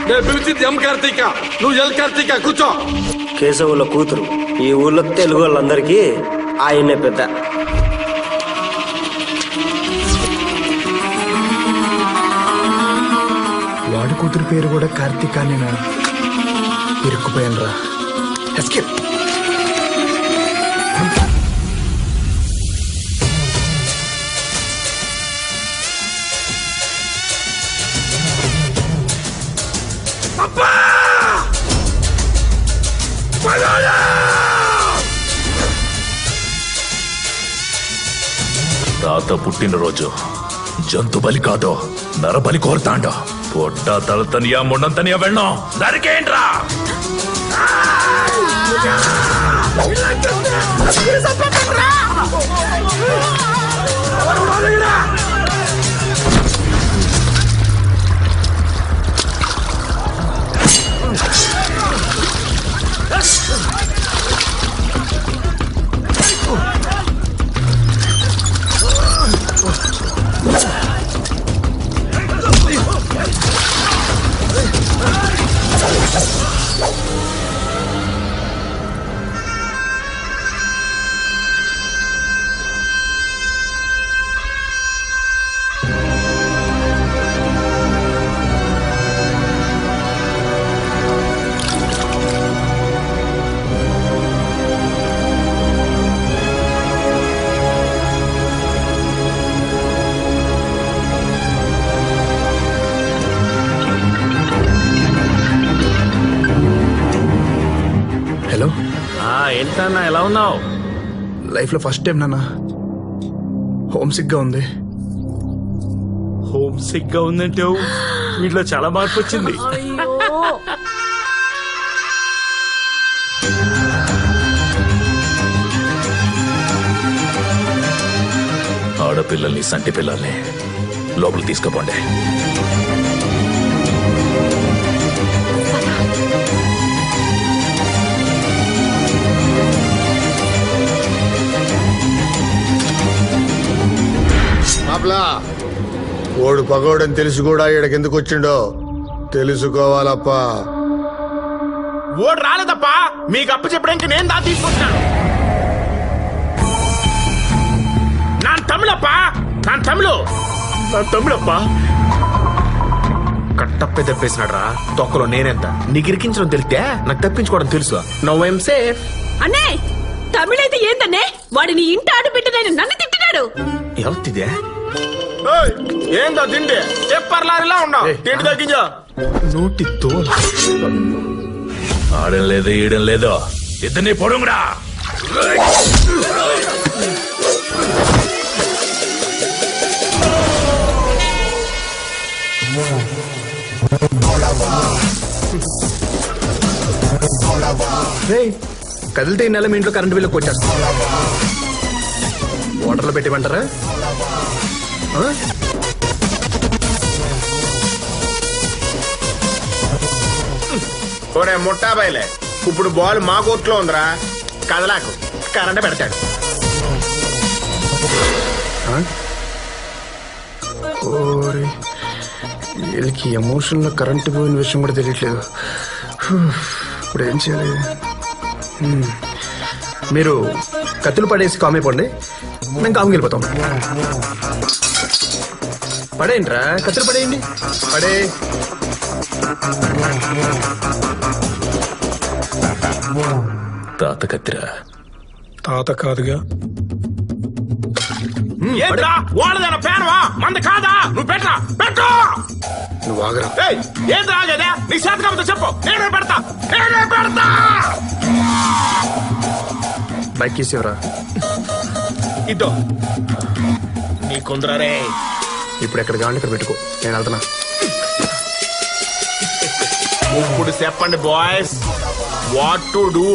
నేను పిలిచింది ఎం కార్తీక, నువ్వు ఎల్ కార్తీక. కూర్చో. కేశవుల కూతురు. ఈ ఊళ్ళో తెలుగు వాళ్ళందరికీ ఆయనే పెద్ద. వాడి కూతురు పేరు కూడా కార్తీక. నేను ఇరుక్కుపోయాను రా. ఎస్కేప్. తాత పుట్టినరోజు జంతు బలి కాదు, నరబలి కోరుతాండో. పొట్ట తలతనియా ముండంతనియా వెళ్ళం నరికేంట్రా. హలో. ఏంటన్నా ఎలా ఉన్నావు? లైఫ్ లో ఫస్ట్ టైం నాన్న హోమ్ సిక్ గా ఉంది. హోమ్ సిక్ గా ఉందంటే వీటిలో చాలా మార్పు వచ్చింది. ఆడపిల్లల్ని సంటి పిల్లల్ని లోపలికి తీసుకుపోండి. ఓడు పగోడని తెలిసి కూడా ఈడకెందుకు వచ్చిండో తెలుసుకోవాలప్పా. ఓడు రాలేదప్పా, మీకు అప్పు చెప్పడానికి నేను దా తీసుకొచ్చాను. నా తమిళప్పా, నా తమిళప్పా. కట్టప్పే తప్పేసినాడు రా. తొక్కలో నేనెంత నీకు ఇరికించడం తెలిస్తే నాకు తప్పించుకోవడం తెలుసు. No I'm safe. అన్నే తమిళైతే ఏందన్నే? వాడిని ఇంట ఆడు పెట్టిన నన్ను తిట్టినాడు. ఎవరిదే? ఏందా తిండి చెప్పర్లారిలా ఉన్నావు. తిండి తగ్గించా. నోటి తోలు. ఆడం లేదు ఈయడం లేదు, ఇద్దరిని పొడుగురా. కదిలితే ఈ నెల మీ ఇంట్లో కరెంటు బిల్లు కొట్టేస్తా. వాటర్లో పెట్టిమంటారా? ఒరే ముట్టాబాయిలే, ఇప్పుడు బాల్ మా కోర్టులో ఉందిరా. కదలాకు, కరెంట్ పెడతాడు. వీళ్ళకి ఎమోషన్లో కరెంటు పోయిన విషయం కూడా తెలియట్లేదు. ఇప్పుడు ఏం చేయాలి? మీరు కత్తులు పడేసి కామైపోండి, మేము కాముకి వెళ్ళిపోతాం. పడేయండిరా, కత్తులు పడేయండి. పడే. తాత కత్తిరా. తాత కాదుగా. వాళ్ళదైనా పేనవా మంది కాదా? నువ్వు పెట్టరా, పెట్టు. నువ్వు ఆగరా. ఏం రాగేదా? నీ చేత కాకపోతే చెప్పు, నేనే పెడతా. బైక్ తీసేవరా. ఇద్దో నీ కుందరే. ఇప్పుడు ఎక్కడ కావాలి ఇక్కడ పెట్టుకో, నేను వెళ్తున్నా. ఇప్పుడు చెప్పండి boys, what to do,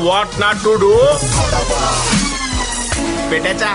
what not to do. పెట్టేచ్చా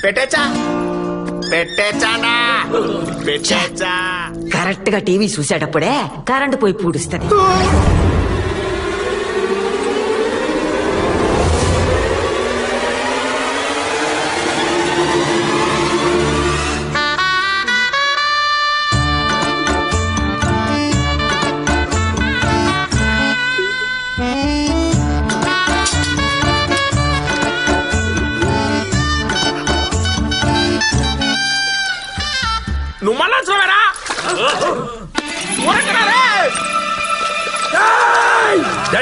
పెట్టేచ్చా పెట్టేచ్చానా పెట్టేచ్చా. కరెక్ట్ గా టీవీ చూసేటప్పుడే కరెంటు పోయి పూడుస్తుంది. నువ్వు మళ్ళా వచ్చావేరా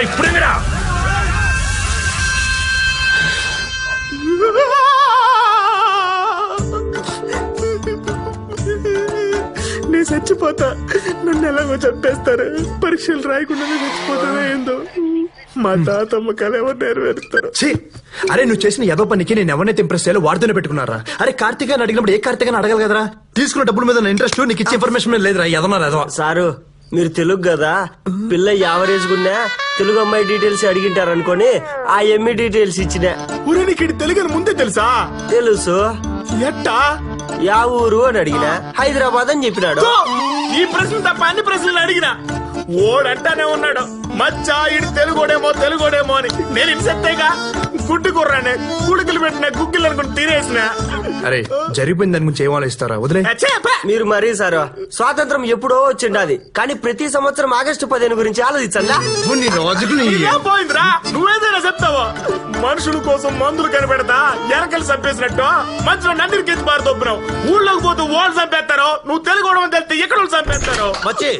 ఇప్పుడేరా నేను చచ్చిపోతా, నన్ను ఎలాగో చంపేస్తారు, పరీక్షలు రాయకుండా చచ్చిపోతావో ఏందో. మా తాతమ్మ కళ ఎవరు నెరవేరుస్తారు. అరే నువ్వు చేసిన ఎదో పనికి నేను ఎవరినైతే ఇంప్రెస్ చేయాలో వాడితోనే పెట్టుకున్నారా? అరే కార్తీక్ అని అడిగినప్పుడు ఏ కార్తీక్ అని అడగాలి కదరా? తీసుకున్న డబ్బుల మీద ఇంట్రెస్ట్, నీకు ఇచ్చే ఇన్ఫర్మేషన్ మీద లేదురా. ఎదవా సారు మీరు తెలుగు కదా, పిల్ల యావరేజ్ గున్నా తెలుగు అమ్మాయి డీటెయిల్స్ అడిగింటారు అనుకోని ఆ ఎంఈ డీటెయిల్స్ ఇచ్చిన. ఊరే నీకు తెలుగు ముందే తెలుసా? తెలుసు. ఎట్టా? యా ఊరు అని అడిగిన హైదరాబాద్ అని చెప్పినాడు. ఈ ప్రశ్న తప్ప అన్ని ప్రశ్నలు అడిగిన ఓడంటానే ఉన్నాడు మచ్చా ఇడు తెలుగోడేమో అని. నేను ఇన్సెత్తేగా గుడ్డు కుర్రానే గుడుకులు పెట్టిన గుగ్గిలు అనుకుని తినేసిన. అరే జరిగిపోయింది దాని గురించి ఏం ఆలోచిస్తారా? వదిలే. మీరు మరీ సార్ స్వాతంత్రం ఎప్పుడో వచ్చిండాది, కానీ ప్రతి సంవత్సరం ఆగస్టు 15 గురించి ఆలోచించండా? ఏం పోయిందిరా? నువ్వేదైనా చెప్తావో. మనుషుల కోసం మందులు కనిపెడతా ఎరకలు చంపేసినట్టు మంచులో నందిని కెత్తి పారు తొప్పినావు. ఊళ్ళోకి పోతూ ఓళ్ళు చంపేస్తారో, నువ్వు తెలుగోవడం తెలిస్తే ఎక్కడ చంపేస్తారో. మచ్చి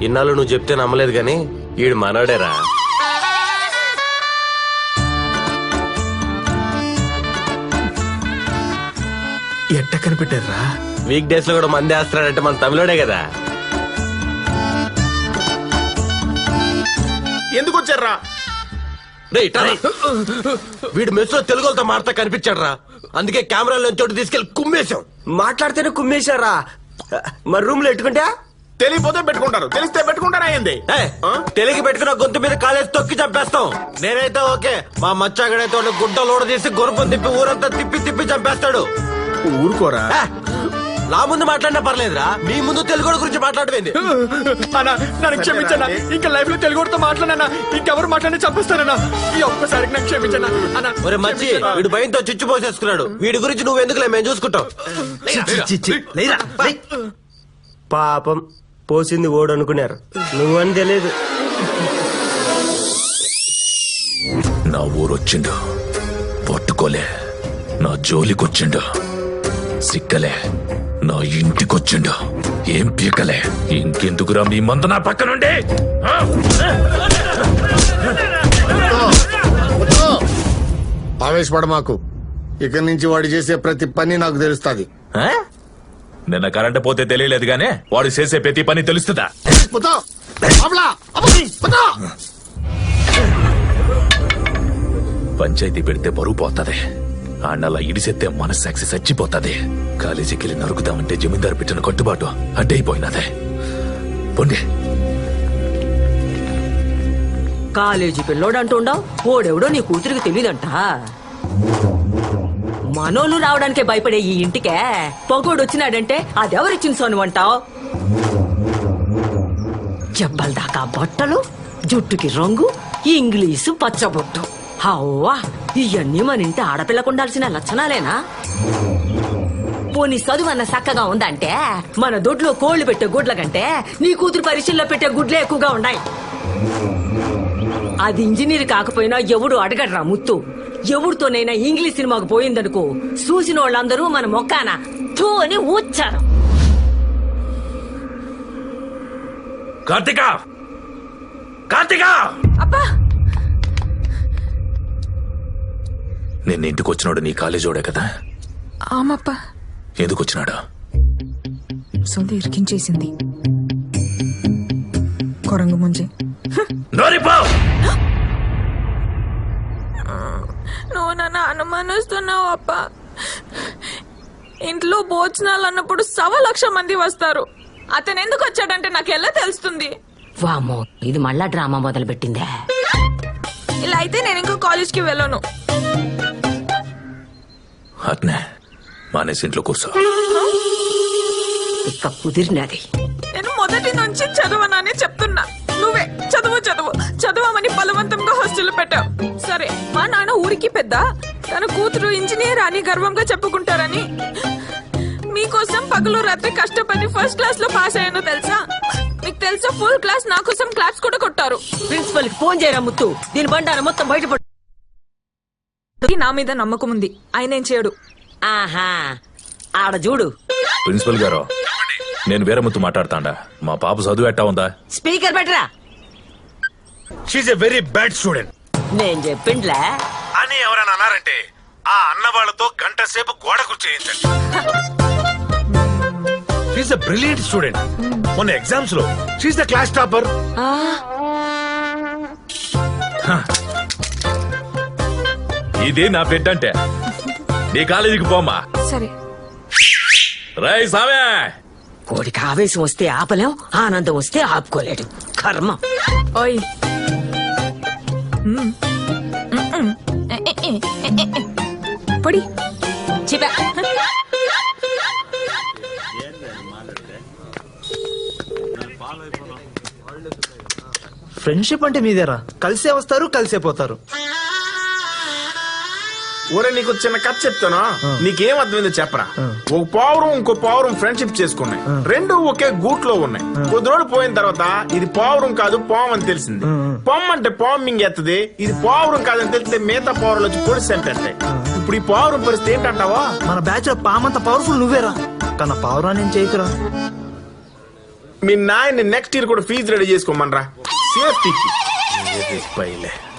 ఇన్నాళ్ళు నువ్వు చెప్తే నమ్మలేదు గాని ఈడు మనోడేరా. ఎట్ట కనిపెట్టారా? వీక్ డేస్ లో కూడా మంది వేస్తున్నాడంటే మన తమిళోడే కదా. ఎందుకు వచ్చారా? వీడు మెస్ లో తెలుగులతో మాడతా కనిపించాడు రా, అందుకే కెమెరాలో చోటు తీసుకెళ్లి కుమ్మేశాం. మాట్లాడితేనే కుమ్మేశారా? మరి రూమ్ లో ఎట్టుకుంటా తెలియపోతే పెట్టుకుంటారు, తెలిస్తే పెట్టుకుంటారా? ఏంది తెలుగు పెట్టుకున్న గొంతు మీద కాలేజ్ తొక్కి చంపేస్తాం. నేనైతే ఓకే, మా మచ్చాగడైతే గుడ్డలోడ తీసి గుర్రం తిప్పి ఊరంతా తిప్పి చంపేస్తాడు. ఊరుకోరా. నా ముందు మాట్లాడినా పర్లేదురా, మీ ముందు తెలుగు గురించి మాట్లాడవేంది? అన్నా నన్ను క్షమించన్నా, ఇంకా లైఫ్ లో తెలుగుతో మాట్లాడనా, ఇంకెవరు మాట్లాడి చంపేస్తానన్నా. ఈ ఒక్కసారికి నాకు క్షమించన్నా అన్నా. ఒరే మచ్చి, వీడు భయంతో చిచ్చు పోసేసుకున్నాడు. వీడి గురించి నువ్వు ఎందుకులే, మేము చూసుకుంటాం. పాపం పోసింది ఓడు అనుకున్నారు, నువ్వని తెలియదు. నా ఊరొచ్చిండు, పట్టుకోలే. నా జోలికొచ్చిండు, సిక్కలే. నా ఇంటికొచ్చిండు, ఏం పీకలే. ఇంకెందుకురా మీ మందు నా పక్కనుండి? ఆవేశపడ మాకు. ఇక్కడి నుంచి వాడు చేసే ప్రతి పని నాకు తెలుస్తుంది. నిన్న కరెంట్ పోతే తెలియలేదు గానే వాడు చేసే ప్రతి పని తెలుస్తుందా? పంచాయతీ పెడితే బరువు పోతుంది, అన్నలా ఇడిసెత్తే మనస్సాక్షి చచ్చిపోతుంది. కాలేజీకి వెళ్ళి నరుకుదామంటే జమీందారు పెట్టిన కట్టుబాటు అడ్డైపోయినదే. పొండి. కాలేజీ పిల్లోడంటుండవు, ఓడెవడో నీ కూతురికి తెలియదంట. మనోళ్ళు రావడానికే భయపడే ఈ ఇంటికే పొగోడు వచ్చినాడంటే అదెవరిచ్చిన సోను అంటావు? జబ్బల దాకా బట్టలు, జుట్టుకి రంగు, ఇంగ్లీషు పచ్చబొట్టు. హవ్వా, ఇవన్నీ మన ఇంటి ఆడపిల్లకు ఉండాల్సిన లక్షణాలేనా? పోనీ చదువు అన్న చక్కగా ఉందంటే మన దొడ్లో కోళ్లు పెట్టే గుడ్ల కంటే నీ కూతురు పరీక్షల్లో పెట్టే గుడ్లే ఎక్కువగా ఉన్నాయి. అది ఇంజనీర్ కాకపోయినా ఎవడు అడగడరా ముత్తు. ఎవరితోనైనా ఇంగ్లీష్ సినిమాకు పోయిందనుకో, చూసిన వాళ్ళందరూ మన మొక్కాన థూ అని ఊచ్చారు. కార్తిక, కార్తిక! అబ్బా, నిన్న ఇంటికి వచ్చినాడు నీ కాలేజోడే కదా? ఆమప్ప. ఎందుకు వచ్చినాడు? సొంత ఇరికించేసింది కొరంగు ముంజే. నువ్వు నన్ను అనుమానిస్తున్నావు అప్ప. ఇంట్లో భోజనాలు అన్నప్పుడు 1,00,000 మంది వస్తారు. అతను ఎందుకు వచ్చాడంటే నాకు ఎలా తెలుస్తుంది? వామో, ఇది మళ్ళా డ్రామా మొదలు పెట్టిందే. ఇలా అయితే నేను ఇంకో కాలేజ్కి వెళ్ళను. అట్నే మానేసి ఇంట్లో కూర్చో. ఇక కుదిరినది. నేను మొదటి నుంచి చదవనని చెప్తున్నా. నువ్వే చదవమని బలవంతంగా హాస్టల్ పెట్టావు. సరే, మా నాన్న ఊరికి పెద్ద, తన కూతురు ఇంజనీర్ అని గర్వంగా చెప్పుకుంటారని మీకోసం పగలు రాత్రి కష్టపడి ఫస్ట్ క్లాస్ లో పాస్ అయ్యానో తెలుసా? మీకు తెలుసా ఫుల్ క్లాస్ నా కోసం క్లాప్స్ కూడా కొట్టారు. ప్రిన్సిపల్ కి ఫోన్ చేయరా ముత్తు, దీని బండారం మొత్తం బయటపడు. నా మీద నమ్మకం ఉంది, ఆయన ఏం చేయడు. ఆహా, ఆడ చూడు. ప్రిన్సిపల్ గారు, నేను వేరే ముత్తు మాట్లాడతాండా. మా పాప చదువు ఎట్టా ఉందా? స్పీకర్ పెట్టరా. She's a very bad student నేను చెప్పిండ్లే. అని ఎవరైనా అన్నారంటే ఆ అన్న వాళ్ళతో గంట సేపు గోడ కూర్చేయించండి. She's a brilliant student. మొన్న ఎగ్జామ్స్ లో షీఈ్ ద క్లాస్ టాపర్. ఇది నా బిడ్డ అంటే నీ కాలేజీకి పోమ్మా. సరే. రై సామే, కోడికి ఆవేశం వస్తే ఆపలేం, ఆనందం వస్తే ఆపుకోలేడు. కర్మ. ఓయ్ పొడి చిపా. ఫ్రెండ్షిప్ అంటే మీదేరా, కలిసే వస్తారు కలిసే పోతారు. ఒరే నీకు చిన్న కథ చెప్తాను, నీకేం అర్థమైందో చెప్పరా. ఒక పావురం ఇంకో పావురం ఫ్రెండ్షిప్ చేసుకున్నాయి, రెండు ఒకే గూట్లో ఉన్నాయి. కొద్ది రోజులు పోయిన తర్వాత ఇది పావురం కాదు పాము అని తెలిసింది. పాము అంటే పాము మింగేత్తది, ఇది పావురం కాదని తెలిస్తే మిగతా పావురాలు వచ్చి పొడి చంపేస్తాయి. ఇప్పుడు ఈ పావురం పరిస్థితి ఏంటంటావా? మన బ్యాచ్ లో పామంత పవర్ఫుల్ నువ్వేరా, కన్నా పావురా నేను చేయకురా. మీ నాయన్ని నెక్స్ట్ ఇయర్ కూడా ఫీజు రెడీ చేసుకోమనరా, సేఫ్టీకి.